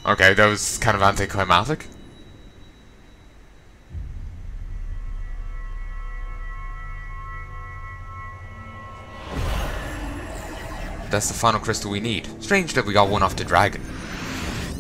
Okay, that was kind of anticlimactic. That's the final crystal we need. Strange that we got one off the dragon.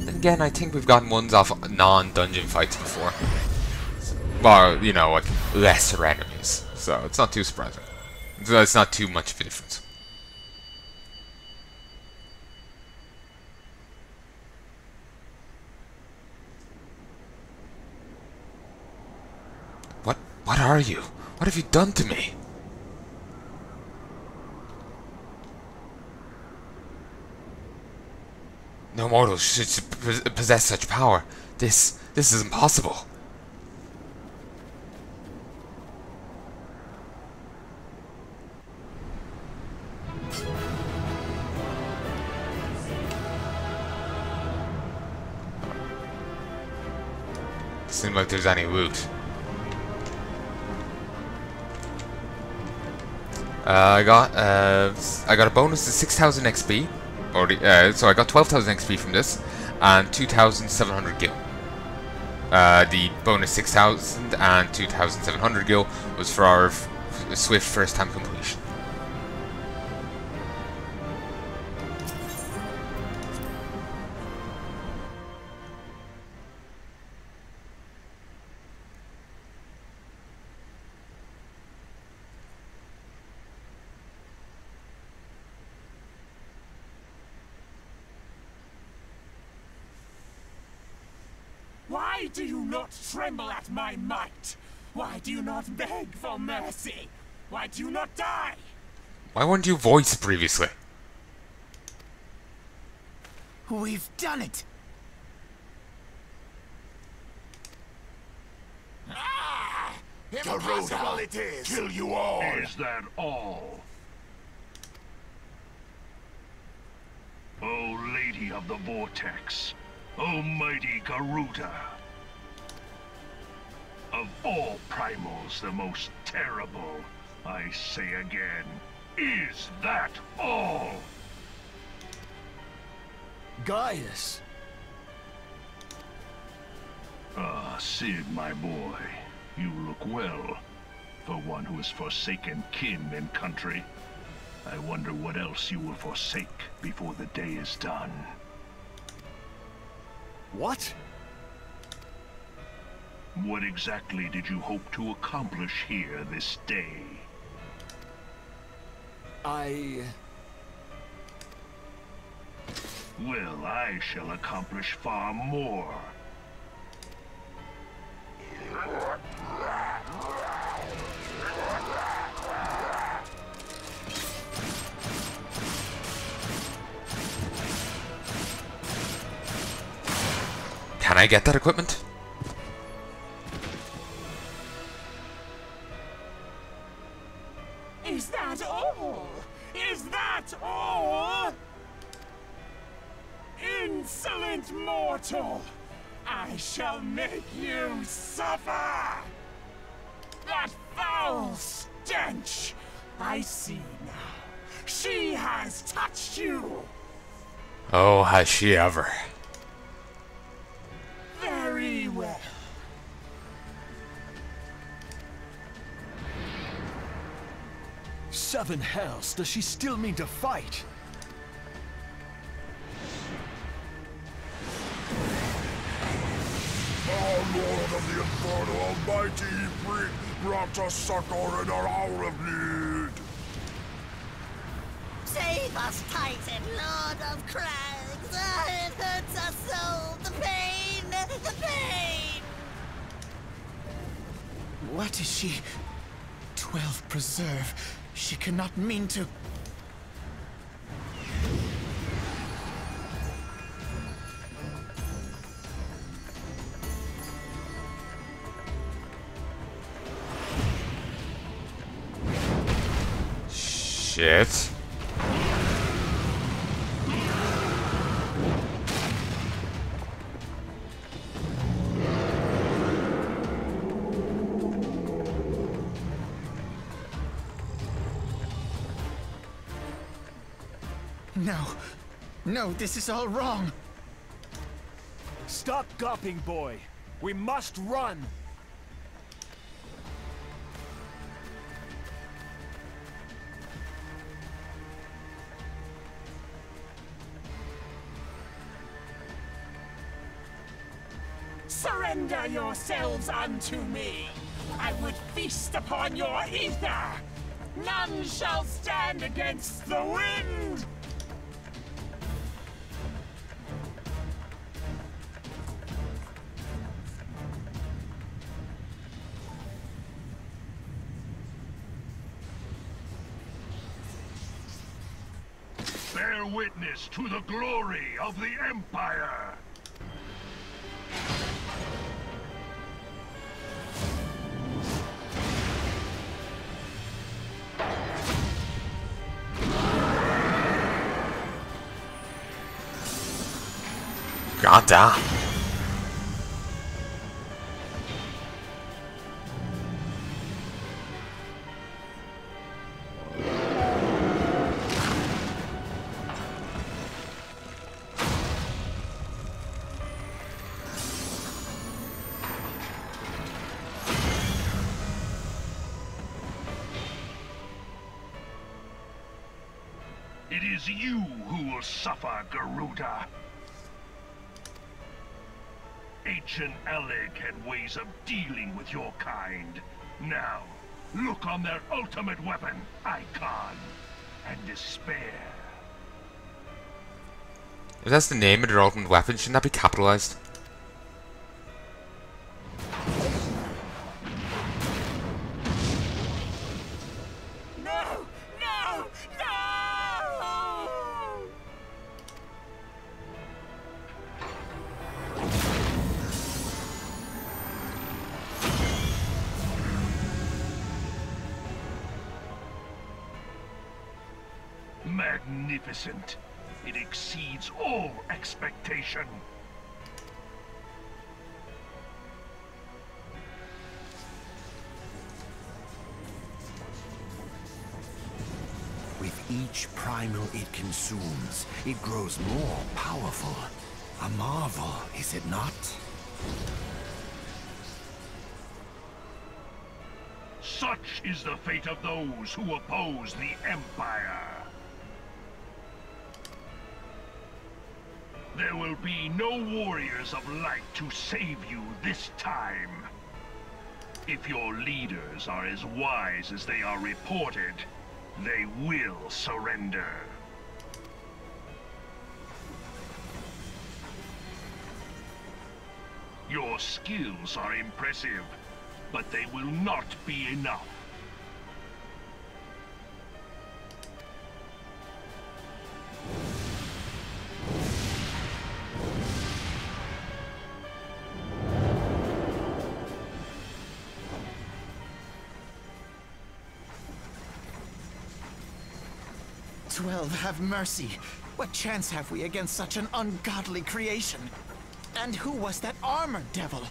Then again, I think we've gotten ones off non-dungeon fights before. Well, you know, like, lesser enemies. So, it's not too surprising. It's not too much of a difference. What are you? What have you done to me? No mortal should possess such power. This is impossible. Seems like there's any loot. I got a bonus to 6,000 XP. Already, so I got 12,000 XP from this, and 2,700 gil. The bonus 6,000 and 2,700 gil was for our swift first-time completion. Why do you not tremble at my might? Why do you not beg for mercy? Why do you not die? Why weren't you voiced previously? We've done it! Ah! Impossible it is! Kill you all! Is that all? O Lady of the Vortex, O mighty Garuda, of all primals the most terrible, I say again, is that all? Gaius! Ah, Sid, my boy, you look well, for one who has forsaken kin and country. I wonder what else you will forsake before the day is done. What? What exactly did you hope to accomplish here this day? Well, I shall accomplish far more. Can I get that equipment? Is that all? Is that all? Insolent mortal! I shall make you suffer! That foul stench! I see now. She has touched you! Oh, has she ever. Very well. Seven hells, does she still mean to fight? Our Lord of the Inferno Almighty brought us succor in our hour of need. Save us, Titan, Lord of Crags! It hurts us so! The pain! The pain! What is she? 12 preserve. She cannot mean to... Shit. No. No, this is all wrong. Stop gawping, boy. We must run. Surrender yourselves unto me. I would feast upon your ether. None shall stand against the wind. Bear witness to the glory of the Empire! God damn. It is you who will suffer, Garuda. Ancient Aleg had ways of dealing with your kind. Now, look on their ultimate weapon, Icon, and despair. If that's the name of their ultimate weapon, shouldn't that be capitalized? No! No! No! Magnificent. It exceeds all expectation. With each primal it consumes, it grows more powerful. A marvel, is it not? Such is the fate of those who oppose the Empire. There will be no warriors of light to save you this time. If your leaders are as wise as they are reported, they will surrender. Your skills are impressive, but they will not be enough. 12, have mercy. What chance have we against such an ungodly creation? And who was that armored devil?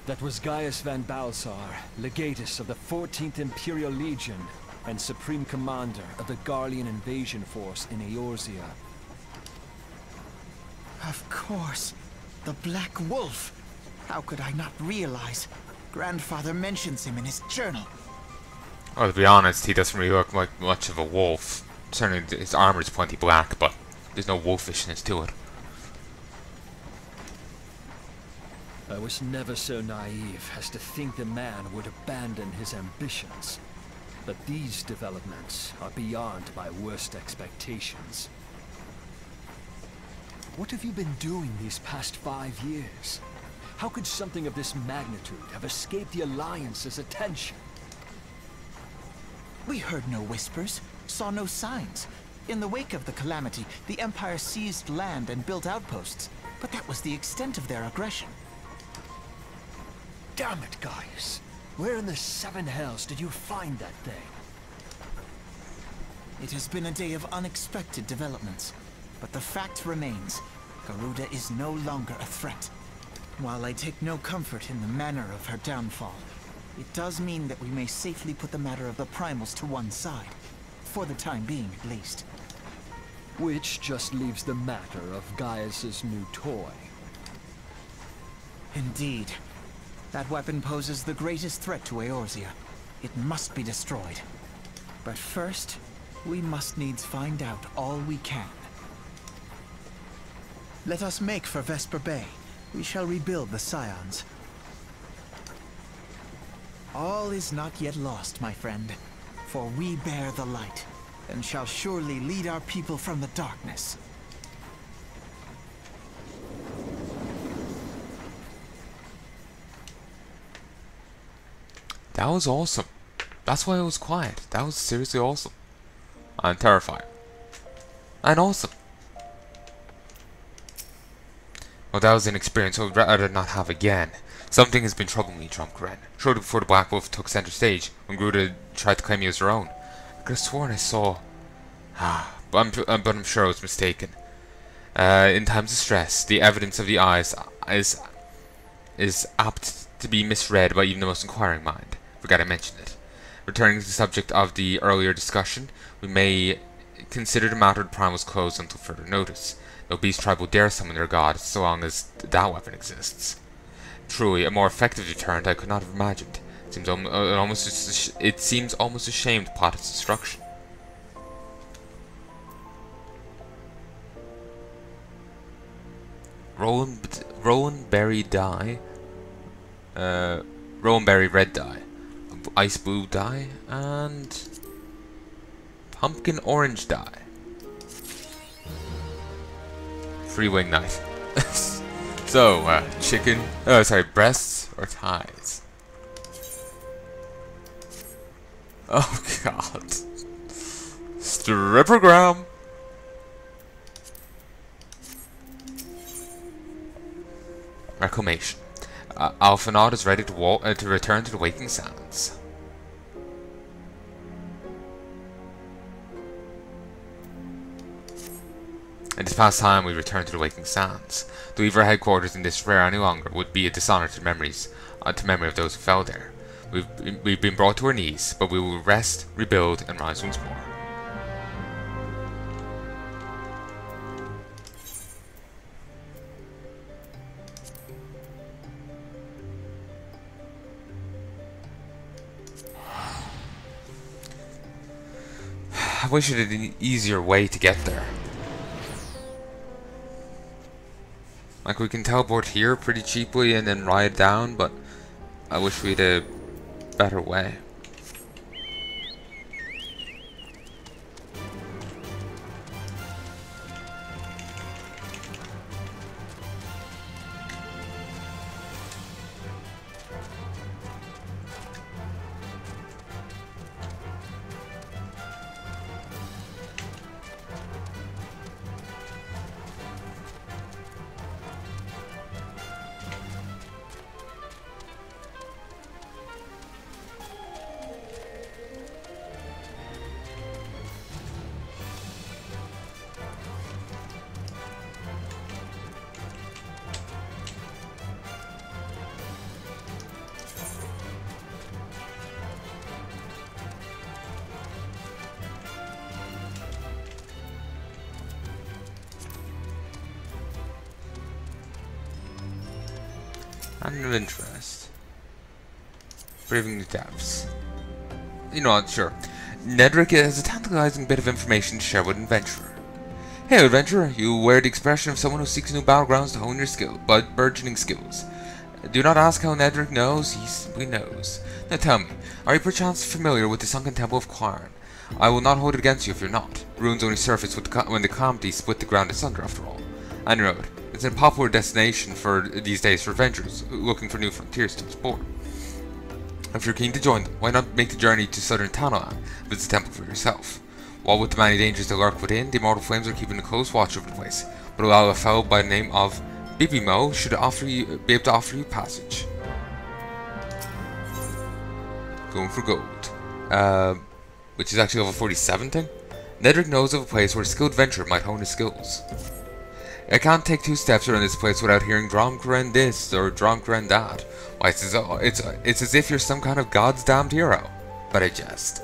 That was Gaius van Balsar, legatus of the 14th Imperial Legion and Supreme Commander of the Garlean invasion force in Eorzea. Of course. The Black Wolf. How could I not realize? Grandfather mentions him in his journal. Well, to be honest, he doesn't really look like much of a wolf. Certainly his armor is plenty black, but there's no wolfishness to it. I was never so naive as to think the man would abandon his ambitions. But these developments are beyond my worst expectations. What have you been doing these past 5 years? How could something of this magnitude have escaped the Alliance's attention? We heard no whispers, saw no signs. In the wake of the calamity, the Empire seized land and built outposts, but that was the extent of their aggression. Damn it, Gaius! Where in the seven hells did you find that thing? It has been a day of unexpected developments, but the fact remains, Garuda is no longer a threat. While I take no comfort in the manner of her downfall, it does mean that we may safely put the matter of the primals to one side. For the time being, at least. Which just leaves the matter of Gaius's new toy. Indeed. That weapon poses the greatest threat to Eorzea. It must be destroyed. But first, we must needs find out all we can. Let us make for Vesper Bay. We shall rebuild the Scions. All is not yet lost, my friend. For we bear the light, and shall surely lead our people from the darkness. That was awesome. That's why I was quiet. That was seriously awesome. I'm terrified. And awesome. Well, that was an experience I would rather not have again. Something has been troubling me, Drumkaren. Shortly before the Black Wolf took center stage, when Ul'dah tried to claim me as her own. I could have sworn I saw... but I'm sure I was mistaken. In times of stress, the evidence of the eyes is apt to be misread by even the most inquiring mind. Forgot I mentioned it. Returning to the subject of the earlier discussion, we may consider the matter of the Prime was closed until further notice. No beast tribe will dare summon their god so long as that weapon exists. Truly, a more effective deterrent I could not have imagined. It seems almost a shame to plot its destruction. Rowan Berry dye, Rowan Berry red dye, ice blue dye, and pumpkin orange dye. Free wing knife. So, chicken, breasts or thighs? Oh god. Strippergram! Reclamation. Alphanod is ready to return to the Waking Sands. It is past time we return to the Waking Sands. To leave our headquarters in this rare any longer would be a dishonor to memory of those who fell there. We've been brought to our knees, but we will rest, rebuild, and rise once more. I wish it had an easier way to get there. Like, we can teleport here pretty cheaply and then ride down, but I wish we had a better way. And of interest. Braving the depths. You know what, sure. Nedrick has a tantalizing bit of information to share with an adventurer. Hey adventurer, you wear the expression of someone who seeks new battlegrounds to hone your burgeoning skills. Do not ask how Nedrick knows, he simply knows. Now tell me, are you perchance familiar with the sunken temple of Qarn? I will not hold it against you if you're not. Ruins only surface when the calamity split the ground asunder after all. And road. It's a popular destination for these days for adventurers looking for new frontiers to explore. If you're keen to join them, why not make the journey to southern Palnai and visit the temple for yourself? While with the many dangers that lurk within, the immortal flames are keeping a close watch over the place, but allow a fellow by the name of Bibimo should be able to offer you passage. Going for gold. Which is actually level 47 thing? Nedrick knows of a place where a skilled adventurer might hone his skills. I can't take 2 steps around this place without hearing Dromkaren this or Dromkaren that. Why, it's as if you're some kind of god's damned hero. But I jest.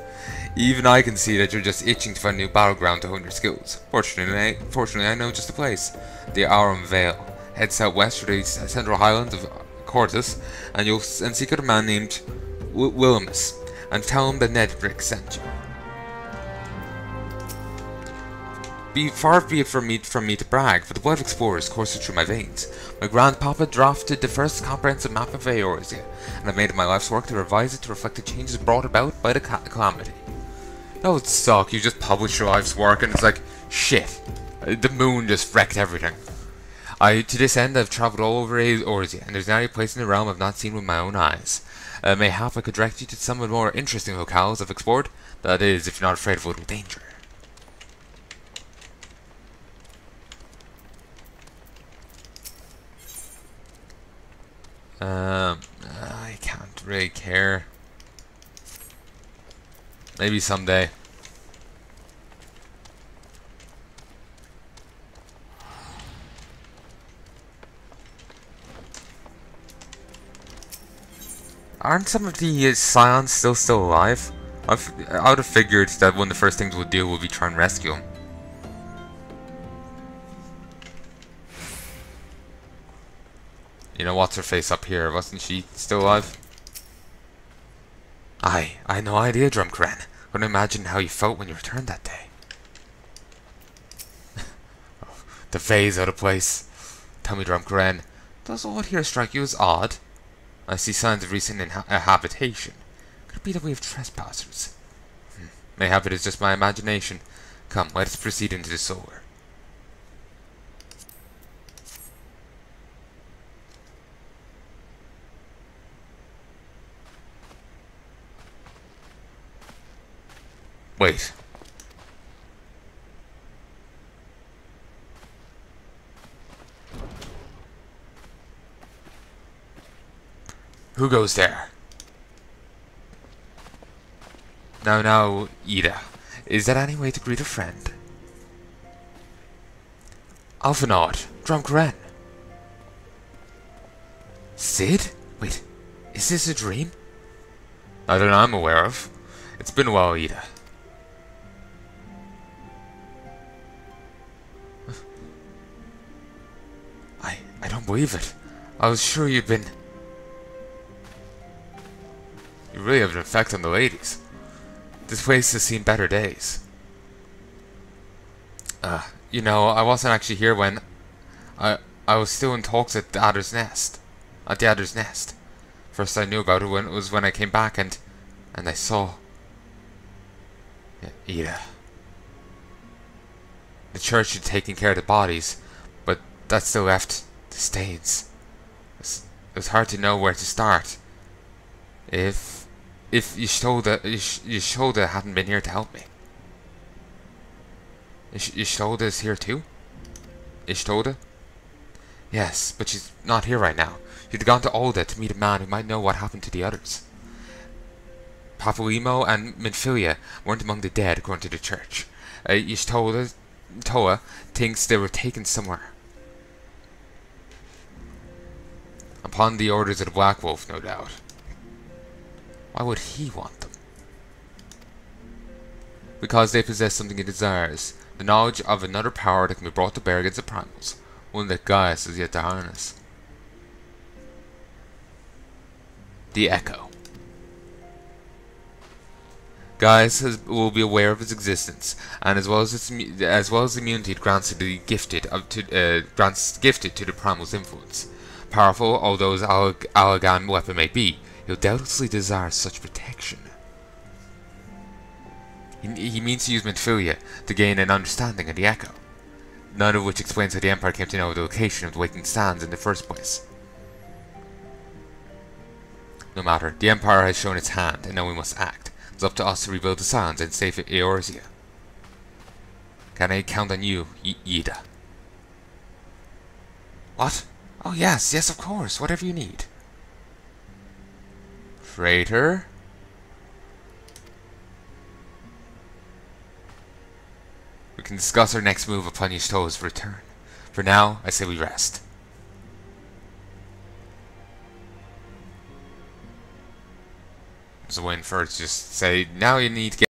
Even I can see that you're just itching to find a new battleground to hone your skills. Fortunately, I know just the place. The Arum Vale. Head southwest through the central highlands of Cortus, and you'll seek out a man named Willimus, and tell him that Ned Brick sent you. Far be it from me to brag, but the blood of explorers courses through my veins. My grandpapa drafted the first comprehensive map of Eorzea, and I've made it my life's work to revise it to reflect the changes brought about by the calamity. That would suck. You just published your life's work, and it's like, shit. The moon just wrecked everything. To this end, I've travelled all over Eorzea, and there's not a place in the realm I've not seen with my own eyes. Mayhap I could direct you to some of the more interesting locales I've explored. That is, if you're not afraid of a little danger. I can't really care. Maybe someday. Aren't some of the Scions still alive? I would have figured that one of the first things we'll do will be try and rescue them. You know, what's her face up here? Wasn't she still alive? I had no idea, Drumcran. Couldn't imagine how you felt when you returned that day. The vase out of place. Tell me, Drumcran, does all here strike you as odd? I see signs of recent habitation. Could it be that we have trespassers? Mayhap it is just my imagination. Come, let us proceed into the solar. Wait. Who goes there? Now, Ul'dah. Is that any way to greet a friend? Alphinaud, Drumcran. Sid? Wait, is this a dream? Not that I'm aware of. It's been a while, Ul'dah. I don't believe it. I was sure you'd been... You really have an effect on the ladies. This place has seen better days. You know, I wasn't actually here when... I was still in talks at the Adder's Nest. At the Adder's Nest. First I knew about it was when I came back and I saw... Ul'dah. The church had taken care of the bodies, but that still left the stains. It was hard to know where to start. If Miqo'te hadn't been here to help me. Miqo'te is here too? Miqo'te? Yes, but she's not here right now. She'd gone to Ul'dah to meet a man who might know what happened to the others. Papalimo and Minfilia weren't among the dead, according to the church. Miqo'te thinks they were taken somewhere. Upon the orders of the Black Wolf, no doubt. Why would he want them? Because they possess something he desires. The knowledge of another power that can be brought to bear against the primals. One that Gaius has yet to harness. The Echo. Gaius will be aware of its existence, and as well as the immunity it grants to the gifted to the primal's influence. Powerful, although his Allagan weapon may be, he'll doubtlessly desire such protection. He means to use Minfilia to gain an understanding of the Echo, none of which explains how the Empire came to know the location of the Waking Sands in the first place. No matter, the Empire has shown its hand, and now we must act. It's up to us to rebuild the Sands and save Eorzea. Can I count on you, Ul'dah? What? Oh yes, of course, whatever you need. Freighter? We can discuss our next move upon Miqo'te's return. For now, I say we rest. a win for her to just say, now you need to get